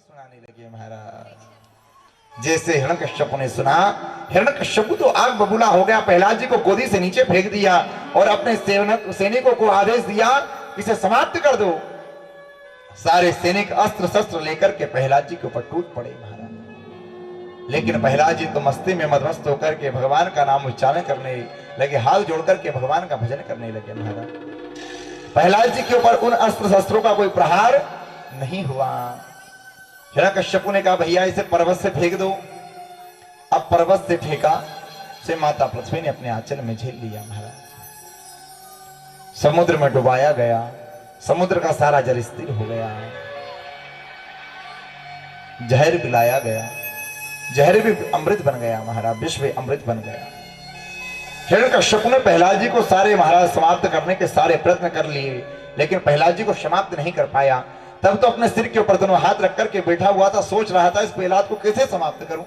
सुनाने लगे महाराज। जैसे हिरण्यकश्यप ने सुना, हिरण्यकश्यप तो आग बबूला हो गया, प्रहलाद जी को गोदी से नीचे फेंक दिया और अपने सैनिकों को आदेश दिया इसे समाप्त कर दो। सारे सैनिक अस्त्र शस्त्र लेकर के प्रहलाद जी के ऊपर टूट पड़े महाराज। लेकिन प्रहलाद जी तो मस्ती में मदमस्त होकर के भगवान का नाम उच्चारण करने लगे, हाथ जोड़कर के भगवान का भजन करने लगे महाराज। प्रहलाद जी के ऊपर उन अस्त्र शस्त्रों का कोई प्रहार नहीं हुआ। हिरण्यकश्यप ने कहा भैया इसे पर्वत से फेंक दो। अब पर्वत से फेंका, से माता पृथ्वी ने अपने आंचल में झेल लिया महाराज। समुद्र में डुबाया गया, समुद्र का सारा जल स्थिर हो गया। जहर पिलाया गया, जहर भी अमृत बन गया महाराज, विष भी अमृत बन गया। हिरण्यकश्यप ने प्रहलाद जी को सारे महाराज समाप्त करने के सारे प्रयत्न कर लिए, लेकिन प्रहलाद जी को समाप्त नहीं कर पाया। तब तो अपने सिर के ऊपर दोनों हाथ रख करके बैठा हुआ था, सोच रहा था इस प्रहलाद को कैसे समाप्त करूं।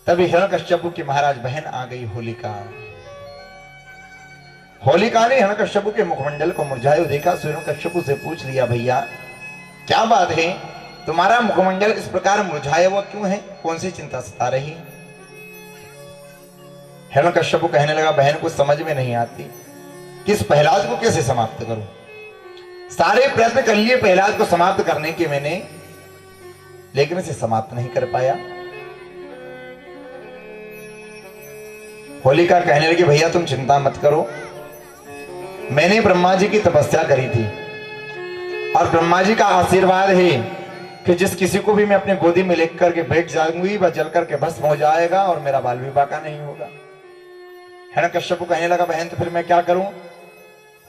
तभी हिरण्यकश्यप की महाराज बहन आ गई होलिका। होलिका ने हिरण्यकश्यप के मुखमंडल को मुरझाए देखा, हिरण्यकश्यप से पूछ लिया भैया क्या बात है, तुम्हारा मुखमंडल इस प्रकार मुरझाया हुआ क्यों है, कौन सी चिंता सता रही। हिरण्यकश्यप कहने लगा बहन कुछ समझ में नहीं आती कि इस प्रहलाद को कैसे समाप्त करूं। सारे प्रयत्न कर लिए प्रहलाद को समाप्त करने के मैंने, लेकिन इसे समाप्त नहीं कर पाया। होलिका कहने लगी भैया तुम चिंता मत करो, मैंने ब्रह्मा जी की तपस्या करी थी और ब्रह्मा जी का आशीर्वाद है कि जिस किसी को भी मैं अपने गोदी में लेकर करके बैठ जाऊंगी वह जल करके भस्म हो जाएगा और मेरा बाल विवाह का नहीं होगा। हिरण्यकश्यप कहने लगा बहन तो फिर मैं क्या करूं।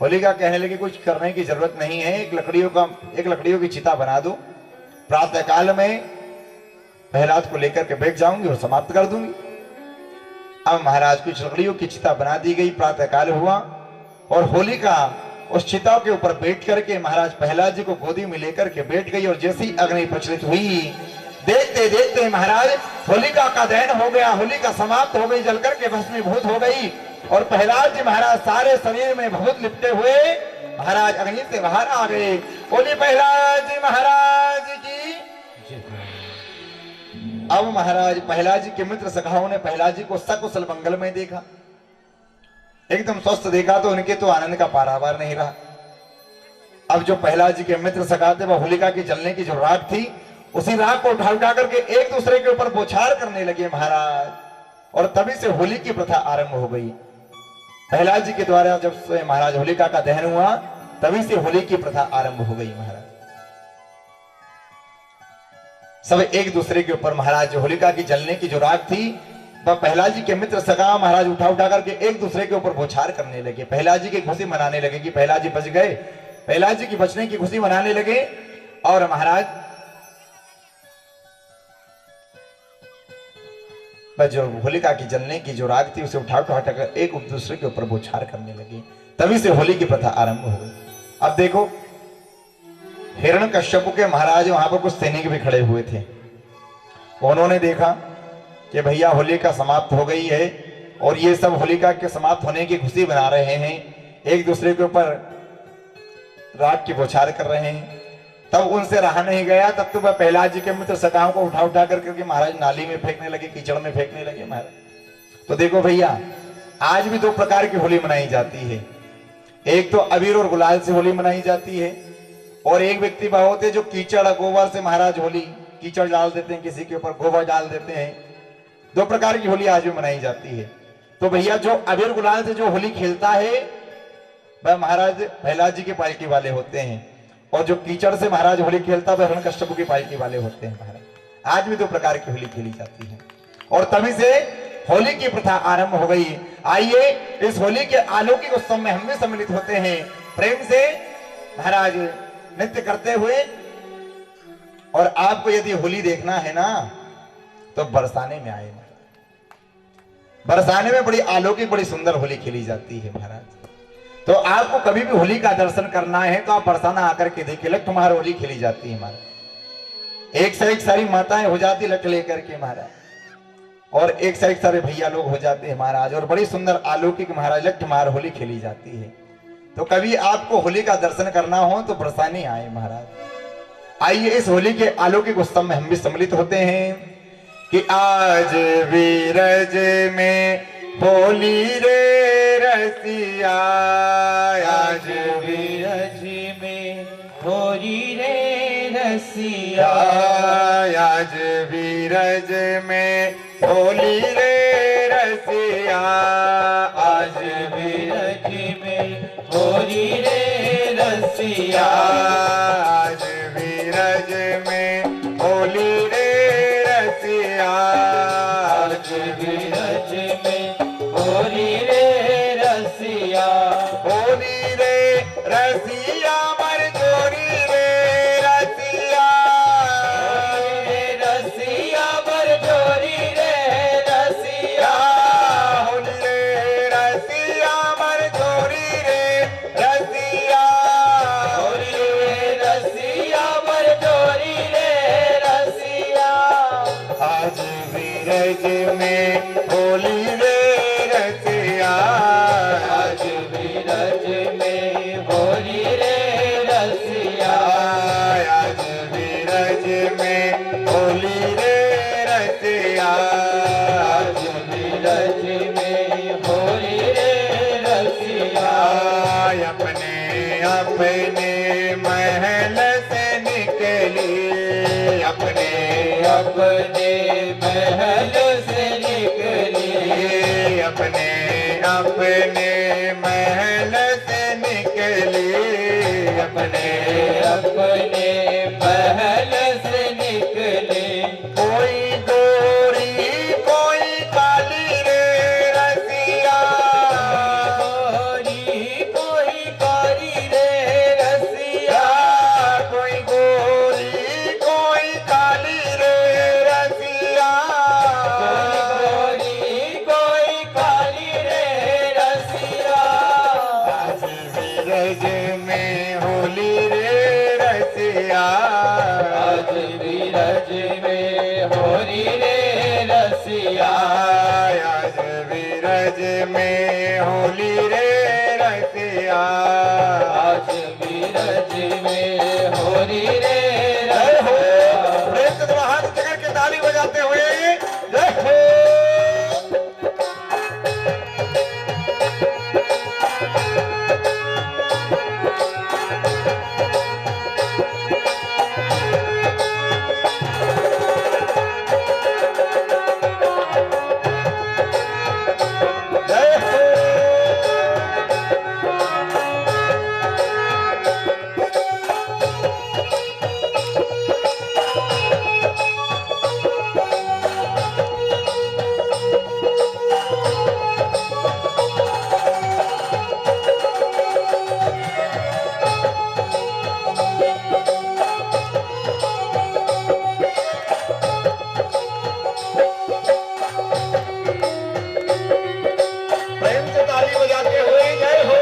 होलिका कहने लगी कुछ करने की जरूरत नहीं है, एक लकड़ियों की चिता बना दो, प्रातः काल में प्रहलाद को लेकर के बैठ जाऊंगी और समाप्त कर दूंगी। अब महाराज कुछ लकड़ियों की चिता बना दी गई, प्रातः काल हुआ और होलिका उस चिता के ऊपर बैठ करके महाराज प्रहलाद जी को गोदी में लेकर के बैठ गई। और जैसी अग्नि प्रचलित हुई, देखते देखते महाराज होलिका का दहन हो गया, होलिका समाप्त हो गई, जल करके भस्मीभूत हो गई और प्रहलाद जी महाराज सारे शरीर में बहुत लिपटे हुए महाराज अग्नि से बाहर आ गए। बोली प्रहलाद जी महाराज की। अब महाराज प्रहलाद जी के मित्र सखाओं ने प्रहलाद जी को सकुशल मंगल में देखा, एकदम स्वस्थ देखा तो उनके तो आनंद का पारावार नहीं रहा। अब जो प्रहलाद जी के मित्र सखा थे वह होलिका की जलने की जो राख थी उसी राख को उठा करके एक दूसरे के ऊपर बौछार करने लगे महाराज। और तभी से होली की प्रथा आरंभ हो गई। प्रहलाद जी के द्वारा जब महाराज होलिका का दहन हुआ तभी से होली की प्रथा आरंभ हो गई महाराज। सब एक दूसरे के ऊपर महाराज होलिका की जलने की जो राख थी वह प्रहलाद जी के मित्र सगा महाराज उठा करके एक दूसरे के ऊपर बौछार करने लगे। प्रहलाद जी की खुशी मनाने लगे कि प्रहलाद जी बच गए, प्रहलाद जी की बचने की खुशी मनाने लगे। और महाराज जो होलिका की जलने की जो राख थी उसे उठा कर एक दूसरे के ऊपर बौछार करने लगे। तभी से होली की प्रथा आरंभ हो गई। अब देखो हिरण्यकश्यप के महाराज वहां पर कुछ सैनिक भी खड़े हुए थे, उन्होंने देखा कि भैया होलिका समाप्त हो गई है और ये सब होलिका के समाप्त होने की खुशी मना रहे हैं, एक दूसरे के ऊपर राख की बौछार कर रहे हैं। तब उनसे रहा नहीं गया, तब तो वह प्रहलाद जी के मित्र सखाओं को उठा करके महाराज नाली में फेंकने लगे, कीचड़ में फेंकने लगे महाराज। तो देखो भैया आज भी दो प्रकार की होली मनाई जाती है, एक तो अबीर और गुलाल से होली मनाई जाती है और एक व्यक्ति वह होते हैं जो कीचड़ गोबर से महाराज होली, कीचड़ डाल देते हैं किसी के ऊपर, गोबर डाल देते हैं। दो प्रकार की होली आज भी मनाई जाती है। तो भैया जो अबीर गुलाल से जो होली खेलता है वह महाराज प्रहलाद जी के पालकी वाले होते हैं और जो कीचड़ से महाराज होली खेलता है वह हिरण्यकश्यप की पालकी वाले होते हैं महाराज। आज भी दो प्रकार की होली खेली जाती है और तभी से होली की प्रथा आरंभ हो गई। आइए इस होली के अलौकिक उत्सव में हम भी सम्मिलित होते हैं, प्रेम से महाराज नृत्य करते हुए। और आपको यदि होली देखना है ना तो बरसाने में आए महाराज, बरसाने में बड़ी अलौकिक बड़ी सुंदर होली खेली जाती है महाराज। तो आपको कभी भी होली का दर्शन करना है तो आप बरसाना आकर के देखिए, लठ मार होली खेली जाती है महाराज। एक से एक सारी माताएं हो जाती लठ लेकर के महाराज और एक से एक सारे भैया लोग हो जाते हैं महाराज और बड़ी सुंदर अलौकिक महाराज लठ मार होली खेली जाती है। तो कभी आपको होली का दर्शन करना हो तो बरसाने आए महाराज। आइए इस होली के अलौकिक उत्सव में हम भी सम्मिलित होते हैं कि आज वीरज में होली रे रसिया, आज वीरज में होली रे रसिया, आज वीरज में होली रे रसिया, आज वीरज में होली रे रसिया, आज वीरज में होली रे रसिया, आज वीरज में होली रे रसिया, होली रे रसिया मर जोरी रे रसिया, रसिया बर जोरी रे रसिया, होली रे रसिया मर जोरी रे रसिया, होली रे रसिया बर जोरी रे रसिया, आज वीरज में होली रे रसिया, आज वीरज में होली रे रसिया, आज वीरज में होली रे रसिया, आज वीरज में होली रे रसिया, अपने अपने महल से निकली, अपने अपने महल से निकली, अपने अपने महल से निकली, अपने अपने महल से निकले, कोई गोरी कोई काली रे रसिया, गोरी कोई कारी रे रसिया, कोई गोरी कोई काली रे रसिया, गोरी कोई काली रे रसिया, आज वीरज में होली रे रसिया, आज वीरज में होली रे रसिया, आज वीरज में होली रे रसिया, आज वीरज में होली रे जय हो रसिया। प्रेम से दोनों हाथ पकड़ के ताली बजाते हुए जय हो। जय प्रेम से ताली बजाते हुए जय हो।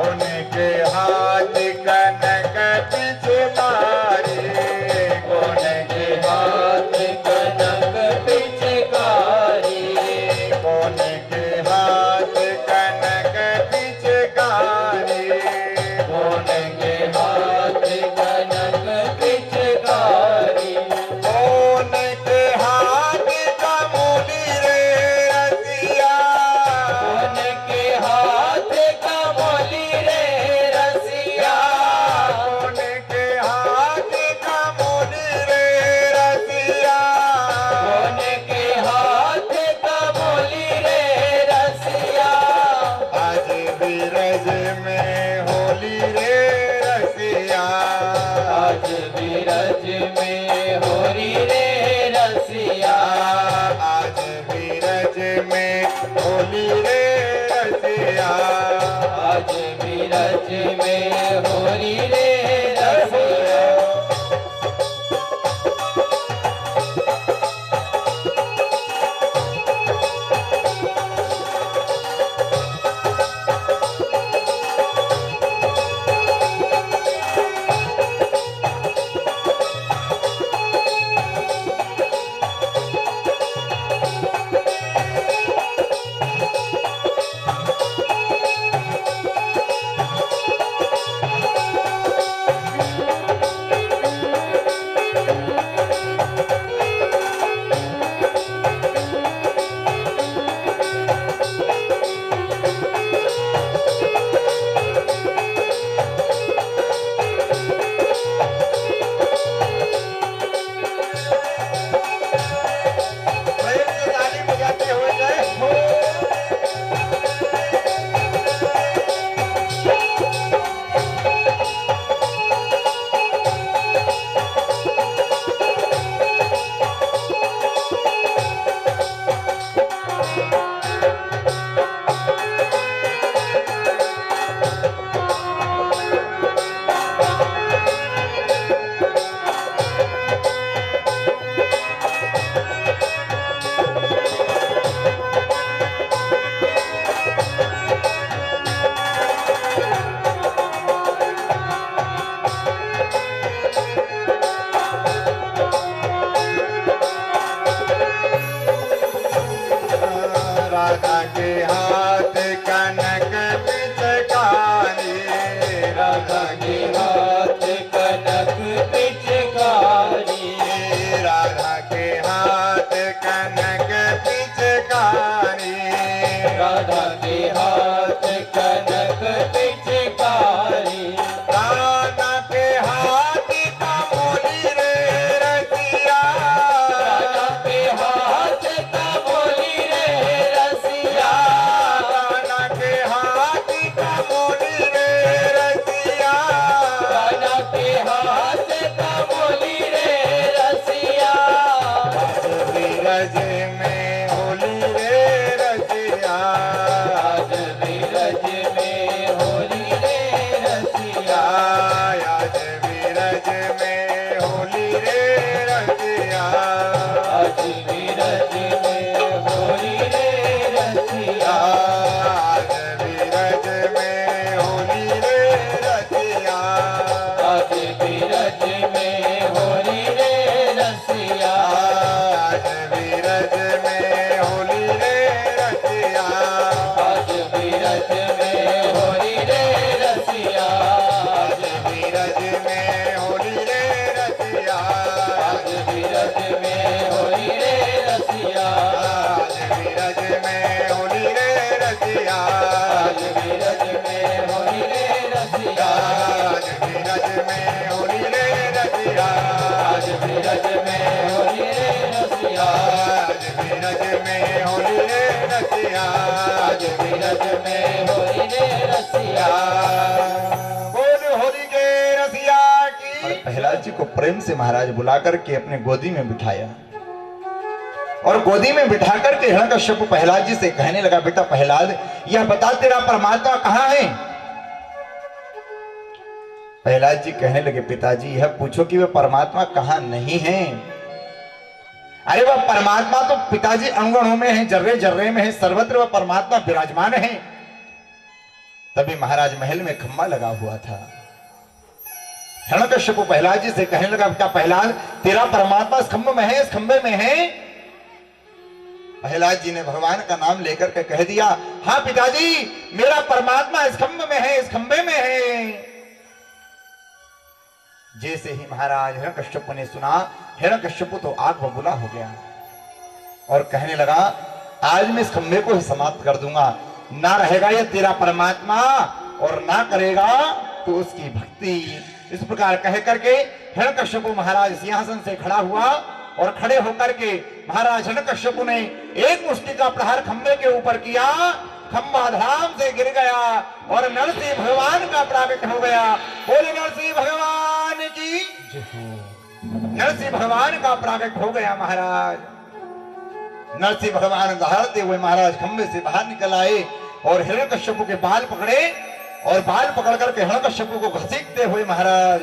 उनके हाथ कनक पिचकारी, के हाथ कनक पिचकारी, उनके हाथ कनक पिचकारी, के हाथ कनक पिचकारी, उनके हाथ कमोली रे रसिया, के हाथ कमोली रे रसिया, उनके हाथ कमोली रे रसिया, के हाथ कमोली रे रसिया, आज वीरज में होली रे रसिया, आज वीरज में होली रे रसिया, आज वीरज में होली रे रसिया, आज वीरज में होली रे रसिया। राधा के हाथ कनक पिचकारी, राधा के हाथ कनक पिचकारी, राधा के हाथ कनक पिचकारी, राधा के हाथ कनक पिचकारी, राधा के हाथ का मोली रे रसिया, राधा के हाथ का बोली रे रसिया, राधा के हाथ का मोली रे रसिया, राधा के हाथ का बोली रे रसिया, बीरज में होली रे रसिया, आज बीरज में होली रे रसिया, आज बीरज में होली रे रसिया, आज बीरज में होली रे रसिया, आज बीरज में होली रे रसिया, आज बीरज में होली रे रसिया, आज बीरज में होली रे रसिया, आज बीरज में होली रे रसिया, आज बीरज में होली रे रसिया, आज बीरज में होली रे रसिया, आज बीरज में होली रे रसिया, आज बीरज में होली रे रसिया, आज बीरज में होली रे रसिया, आज बीरज में होली रे रसिया, आज बीरज में होली रे रसिया, आज बीरज में होली रे रसिया। बोल होली के रसिया की। और प्रहलाद जी को प्रेम से महाराज बुला करके अपने गोदी में बिठाया और गोदी में बिठा करके हिरण्यकश्यप प्रहलाद जी से कहने लगा, बेटा प्रहलाद, यह बता तेरा परमात्मा कहाँ है? प्रहलाद जी कहने लगे, पिताजी यह पूछो कि वह परमात्मा कहाँ नहीं है। अरे वह परमात्मा तो पिताजी अंगणों में है, जर्रे जर्रे में है, सर्वत्र वह परमात्मा विराजमान है। तभी महाराज महल में खंबा लगा हुआ था। हिरण्यकश्यप प्रहलाद जी से कहने लगा, बेटा प्रहलाद, तेरा परमात्मा इस खंबे में है, इस खंबे में है। प्रहलाद जी ने भगवान का नाम लेकर के कह दिया, हाँ पिताजी, मेरा परमात्मा इस खंबे में है, इस खंबे में है। जैसे ही महाराज हिरण्यकश्यप ने सुना, हिरण्यकश्यप तो आग बबूला हो गया और कहने लगा, आज मैं इस खंबे को ही समाप्त कर दूंगा। ना रहेगा ये तेरा परमात्मा और ना करेगा तो उसकी भक्ति। इस प्रकार कह करके हिरण्यकश्यप महाराज सिंहासन से खड़ा हुआ और खड़े होकर के महाराज हिरण्यकश्यप ने एक मुष्टि का प्रहार खंबे के ऊपर किया, खंबा धड़ाम से गिर गया और नरसिंह भगवान का प्राकट हो गया। बोले नरसिंह भगवान की, नरसिंह भगवान का प्राकट हो गया। महाराज नरसिंह भगवान दहाड़ते हुए महाराज खंबे से बाहर निकल आए और हिरण्यकश्यप के बाल पकड़े और बाल पकड़ करके हिरण्यकश्यप को घसीटते हुए महाराज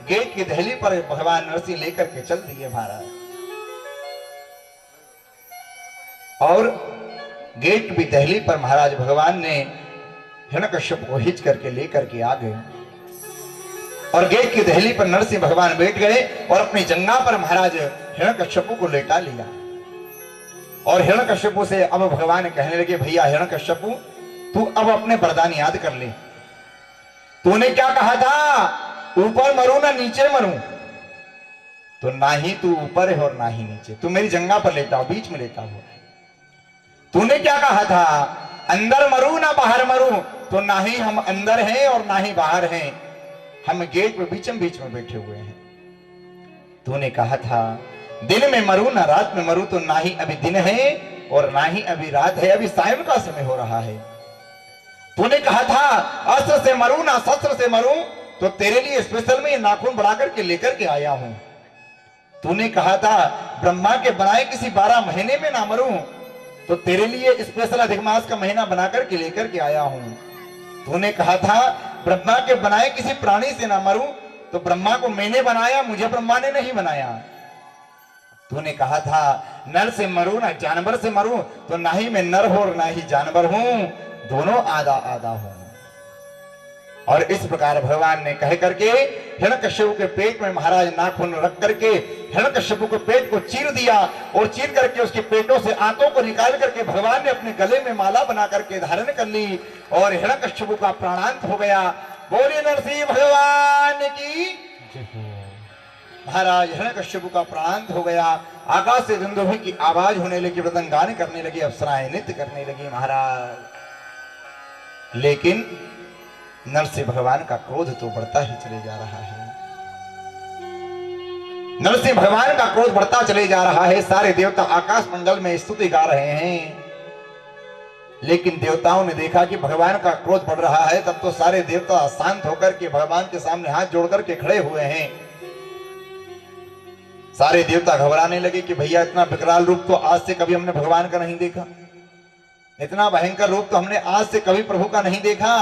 गेट की दहली पर भगवान नरसिंह लेकर के चल दिए महाराज। और गेट की दहली पर महाराज भगवान ने हिरण्यकश्यप को हिच करके लेकर के आ गए और गेट की दहली पर नरसिंह भगवान बैठ गए और अपनी जंगा पर महाराज हिरण्यकश्यप को लेटा लिया। और हिरण्यकश्यप से अब भगवान कहने लगे, भैया हिरण्यकश्यप, तू अब अपने वरदान याद कर ले। तूने क्या कहा था, ऊपर मरूं ना नीचे मरूं? तो ना ही तू ऊपर है और ना ही नीचे, तू मेरी जंगा पर लेटा हो, बीच में लेटा हो। तूने क्या कहा था, अंदर मरूं ना बाहर मरूं? तो ना ही हम अंदर हैं और ना ही बाहर हैं, हम गेट में बीच में बैठे हुए हैं। तूने कहा था दिन में मरूं ना रात में मरूं? तो ना ही अभी दिन है और ना ही अभी रात है, अभी सायं का समय हो रहा है। तूने कहा था अस्त्र से मरूं ना शस्त्र से मरूं? तो तेरे लिए स्पेशल में ये नाखून बढ़ा करके लेकर के आया हूं। तूने कहा था ब्रह्मा के बनाए किसी 12 महीने में ना मरूं? तो तेरे लिए स्पेशल अधिक मास का महीना बनाकर के लेकर के आया हूं। तूने कहा था ब्रह्मा के बनाए किसी प्राणी से ना मरूं? तो ब्रह्मा को मैंने बनाया, मुझे ब्रह्मा ने नहीं बनाया। तूने कहा था नर से मरूं ना जानवर से मरूं? तो ना ही मैं नर हूं और ना ही जानवर हूं, दोनों आधा आधा हूं। और इस प्रकार भगवान ने कह करके हिरण्यकश्यप के पेट में महाराज नाखून रख करके हिरण्यकश्यप के पेट को चीर दिया और चीर करके उसके पेटों से आंतों को निकाल करके भगवान ने अपने गले में माला बना करके धारण कर ली और हिरण्यकश्यप का प्राणांत हो गया। बोलिए नरसिंह भगवान की। महाराज हिरण्यकश्यप का प्राणांत हो गया। आकाश से दुंदुभि की आवाज होने लगी, मृदंगान करने लगी, अप्सराएं नृत्य करने लगी महाराज। लेकिन नरसिंह भगवान का क्रोध तो बढ़ता ही चले जा रहा है। नरसिंह भगवान का क्रोध बढ़ता चले जा रहा है। सारे देवता आकाश मंडल में स्तुति गा रहे हैं, लेकिन देवताओं ने देखा कि भगवान का क्रोध बढ़ रहा है। तब तो सारे देवता शांत होकर के भगवान के सामने हाथ जोड़कर के खड़े हुए हैं। सारे देवता घबराने लगे कि भैया इतना विकराल रूप तो आज से कभी हमने भगवान का नहीं देखा, इतना भयंकर रूप तो हमने आज से कभी प्रभु का नहीं देखा।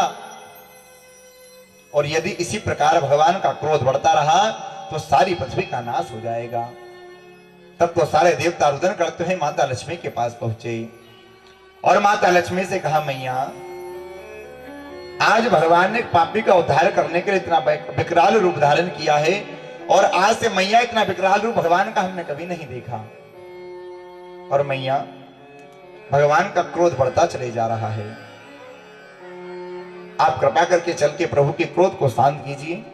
और यदि इसी प्रकार भगवान का क्रोध बढ़ता रहा तो सारी पृथ्वी का नाश हो जाएगा। तब तो सारे देवता रुदन करते हुए माता लक्ष्मी के पास पहुंचे और माता लक्ष्मी से कहा, मैया आज भगवान ने पापी का उद्धार करने के लिए इतना विकराल रूप धारण किया है और आज से मैया इतना विकराल रूप भगवान का हमने कभी नहीं देखा। और मैया भगवान का क्रोध बढ़ता चले जा रहा है, आप कृपा करके चल के प्रभु के क्रोध को शांत कीजिए।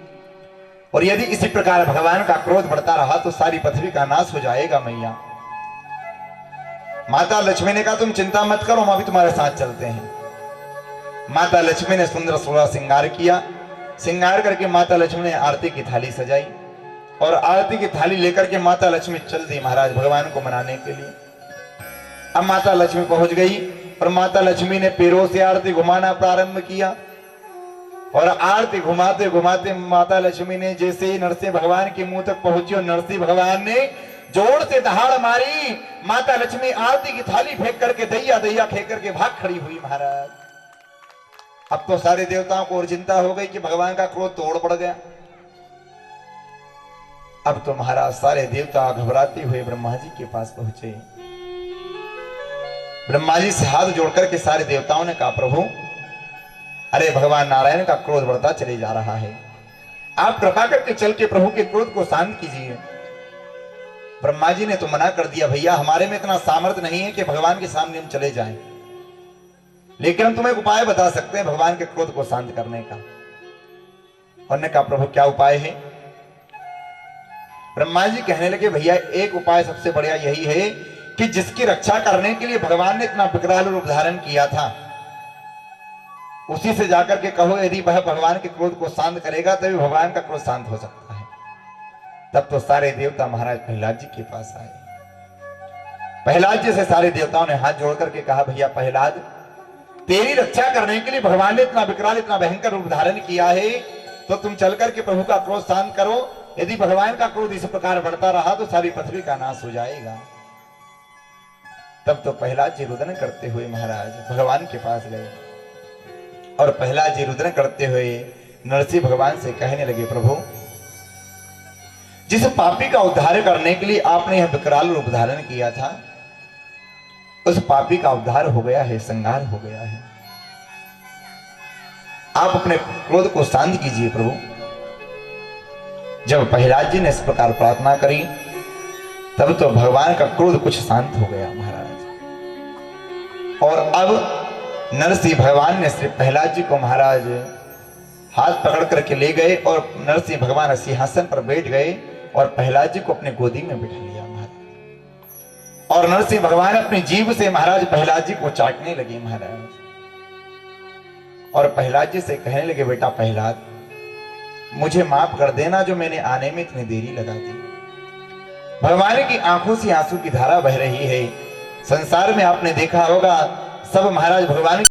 और यदि इसी प्रकार भगवान का क्रोध बढ़ता रहा तो सारी पृथ्वी का नाश हो जाएगा। मैया माता लक्ष्मी ने कहा, तुम चिंता मत करो, हम अभी तुम्हारे साथ चलते हैं। माता लक्ष्मी ने सुंदर सोलह श्रृंगार किया। श्रृंगार करके माता लक्ष्मी ने आरती की थाली सजाई और आरती की थाली लेकर के माता लक्ष्मी चल दी महाराज भगवान को मनाने के लिए। अब माता लक्ष्मी पहुंच गई और माता लक्ष्मी ने पैरों से आरती घुमाना प्रारंभ किया और आरती घुमाते घुमाते माता लक्ष्मी ने जैसे ही नरसिंह भगवान के मुंह तक पहुंची और नरसिंह भगवान ने जोर से दहाड़ मारी। माता लक्ष्मी आरती की थाली फेंक करके दैया दैया फेंक करके भाग खड़ी हुई महाराज। अब तो सारे देवताओं को और चिंता हो गई कि भगवान का क्रोध तोड़ पड़ गया। अब तो महाराज सारे देवता घबराते हुए ब्रह्मा जी के पास पहुंचे। ब्रह्मा जी से हाथ जोड़कर के सारे देवताओं ने कहा, प्रभु अरे भगवान नारायण का क्रोध बढ़ता चले जा रहा है, आप कृपा करके चल के प्रभु के क्रोध को शांत कीजिए। ब्रह्मा जी ने तो मना कर दिया, भैया हमारे में इतना सामर्थ्य नहीं है कि भगवान के सामने हम चले जाएं, लेकिन हम तुम्हें एक उपाय बता सकते हैं भगवान के क्रोध को शांत करने का। उन्होंने कहा, प्रभु क्या उपाय है? ब्रह्मा जी कहने लगे, भैया एक उपाय सबसे बढ़िया यही है कि जिसकी रक्षा करने के लिए भगवान ने इतना विकराल रूप धारण किया था, उसी से जाकर के कहो यदि वह भगवान के क्रोध को शांत करेगा तभी भगवान का क्रोध शांत हो सकता है। तब तो सारे देवता महाराज प्रहलाद जी के पास आए। प्रहलाद जी से सारे देवताओं ने हाथ जोड़ करके कहा, भैया प्रहलाद, तेरी रक्षा करने के लिए भगवान ने इतना विकराल इतना भयंकर रूप धारण किया है, तो तुम चल करके प्रभु का क्रोध शांत करो। यदि भगवान का क्रोध इस प्रकार बढ़ता रहा तो सारी पृथ्वी का नाश हो जाएगा। तब तो प्रहलाद जी रुदन करते हुए महाराज भगवान के पास गए और प्रहलाद जी रुदन करते हुए नरसिंह भगवान से कहने लगे, प्रभु जिस पापी का उद्धार करने के लिए आपने यह विकराल रूप धारण किया था, उस पापी का उद्धार हो गया है, संहार हो गया है। आप अपने क्रोध को शांत कीजिए प्रभु। जब प्रहलाद जी ने इस प्रकार प्रार्थना करी तब तो भगवान का क्रोध कुछ शांत हो गया महाराज। और अब नरसिंह भगवान ने श्री प्रहलाद जी को महाराज हाथ पकड़ करके ले गए और नरसिंह भगवान सिंहासन पर बैठ गए और प्रहलाद जी को अपने गोदी में बिठा लिया महाराज। और नरसिंह भगवान अपनी जीभ से महाराज प्रहलाद जी को चाटने लगे महाराज। और प्रहलाद जी से कहने लगे, बेटा प्रहलाद, मुझे माफ कर देना जो मैंने आने में इतनी देरी लगा दी। भगवान की आंखों से आंसू की धारा बह रही है। संसार में आपने देखा होगा सब महाराज भगवान